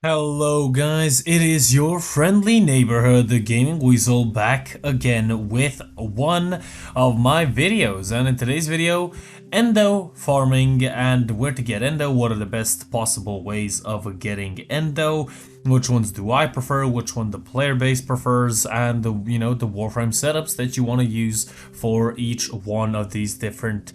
Hello guys, it is your friendly neighborhood, the Gaming Weasel, back again with one of my videos. And in today's video, Endo farming and where to get Endo, what are the best possible ways of getting Endo, which ones do I prefer, which one the player base prefers, and the Warframe setups that you want to use for each one of these different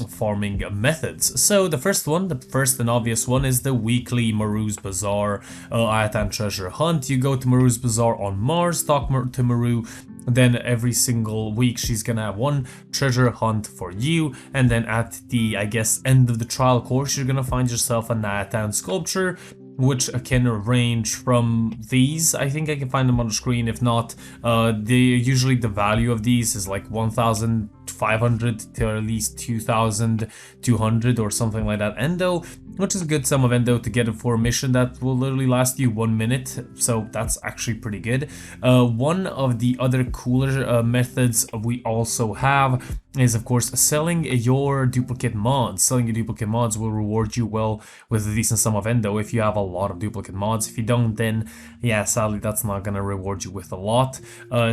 farming methods. So the first and obvious one is the weekly Maru's Bazaar Ayatan treasure hunt. You go to Maru's Bazaar on Mars, talk to Maru. Then every single week she's gonna have one treasure hunt for you, and then at the, I guess, end of the trial course, you're gonna find yourself a Nayatan sculpture, which can range from these. I think I can find them on the screen. If not, usually the value of these is like 1,500 to at least 2,200 or something like that Endo, which is a good sum of Endo to get it for a mission that will literally last you 1 minute, so that's actually pretty good. One of the other cooler methods we also have is, of course, selling your duplicate mods. Selling your duplicate mods will reward you well with a decent sum of Endo if you have a lot of duplicate mods. If you don't, then yeah, sadly that's not gonna reward you with a lot.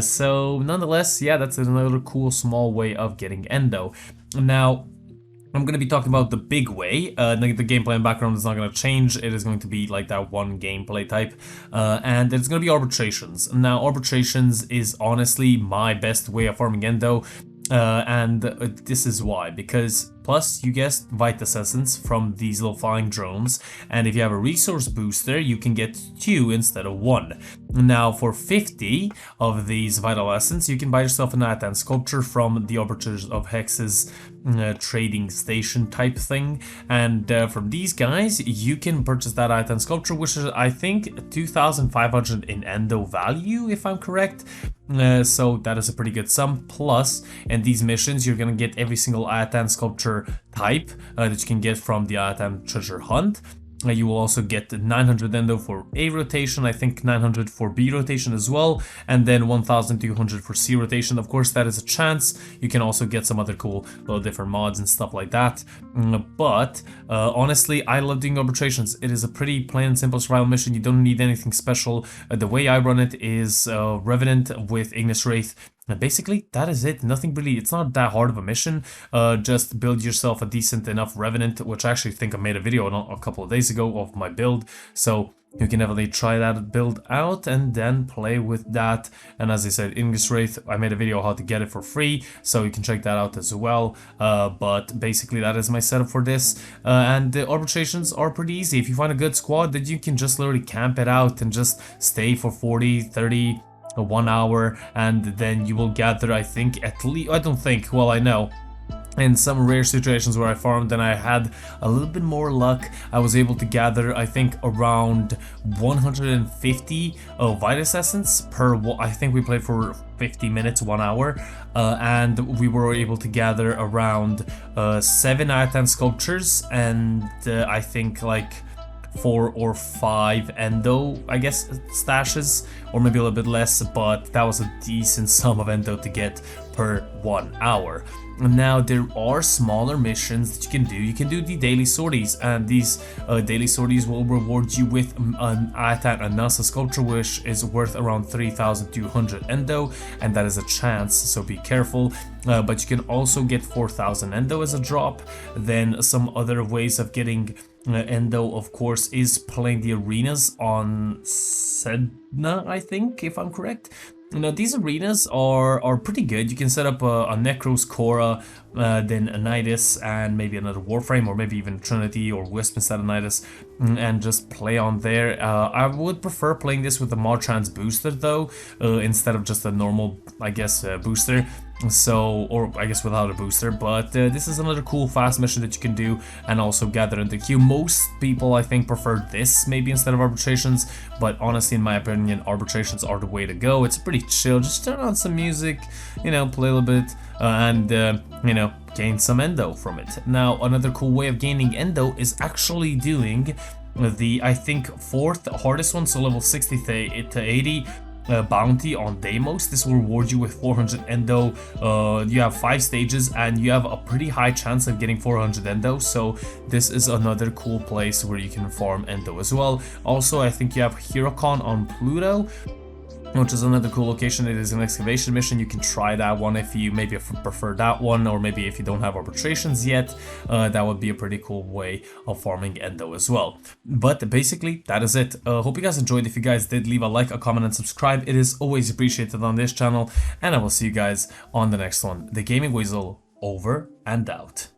So nonetheless, yeah, that's another cool small way of getting Endo. Now, I'm going to be talking about the big way. The gameplay and background is not going to change. It is going to be like that one gameplay type. And it's going to be arbitrations. Now, arbitrations is honestly my best way of farming Endo. And this is why. Because plus, you get Vitus Essence from these little flying drones, and if you have a resource booster, you can get 2 instead of 1. Now, for 50 of these Vital Essence, you can buy yourself a Nayatan sculpture from the Arbiters of Hex's trading station type thing, and from these guys, you can purchase that Nayatan sculpture, which is, I think, 2,500 in Endo value, if I'm correct. So that is a pretty good sum. Plus, in these missions, you're gonna get every single Ayatan sculpture type that you can get from the Ayatan treasure hunt. You will also get 900 Endo for A rotation, I think 900 for B rotation as well, and then 1,200 for C rotation. Of course, that is a chance. You can also get some other cool little different mods and stuff like that. But honestly, I love doing arbitrations. It is a pretty plain and simple survival mission. You don't need anything special. The way I run it is Revenant with Ignis Wraith. And basically, that is it. Nothing really, it's not that hard of a mission. Just build yourself a decent enough Revenant, which I actually think I made a video on a couple of days ago of my build. So you can definitely try that build out and then play with that. And as I said, Ignis Wraith, I made a video how to get it for free, so you can check that out as well. But basically, that is my setup for this. And the arbitrations are pretty easy. If you find a good squad, then you can just literally camp it out and just stay for 40, 30, 1 hour, and then you will gather, I think, at least, I don't think, well, I know, in some rare situations where I farmed and I had a little bit more luck, I was able to gather, I think, around 150 Vitus Essence per, I think we played for 50 minutes, 1 hour, and we were able to gather around 7 Ayatan sculptures, and I think like 4 or 5 Endo, I guess, stashes, or maybe a little bit less, but that was a decent sum of Endo to get per 1 hour. Now, there are smaller missions that you can do. You can do the daily sorties, and these daily sorties will reward you with an Ayatan Anasa sculpture, which is worth around 3,200 Endo, and that is a chance, so be careful. But you can also get 4,000 Endo as a drop. Then some other ways of getting Endo, of course, is playing the arenas on Sedna, I think, if I'm correct. You know, these arenas are pretty good. You can set up a Necros, Cora, then a Nidus, and maybe another Warframe, or maybe even Trinity or Wisp instead of Nidus, and just play on there. I would prefer playing this with a Marchand's booster, though, instead of just a normal, I guess, booster. So, or I guess without a booster, but this is another cool fast mission that you can do and also gather in the queue. Most people, I think, prefer this maybe instead of arbitrations, but honestly, in my opinion, arbitrations are the way to go. It's pretty chill. Just turn on some music, you know, play a little bit, and you know, gain some Endo from it. Now, another cool way of gaining Endo is actually doing the, I think, 4th hardest one, so level 60 to 80. bounty on Deimos. This will reward you with 400 Endo. You have 5 stages and you have a pretty high chance of getting 400 Endo, so this is another cool place where you can farm Endo as well. Also, I think you have Herocon on Pluto, which is another cool location. It is an excavation mission. You can try that one if you maybe prefer that one, or maybe if you don't have arbitrations yet, that would be a pretty cool way of farming Endo as well. But basically, that is it. Hope you guys enjoyed. If you guys did, leave a like, a comment, and subscribe. It is always appreciated on this channel, and I will see you guys on the next one. The Gaming Weasel, over and out.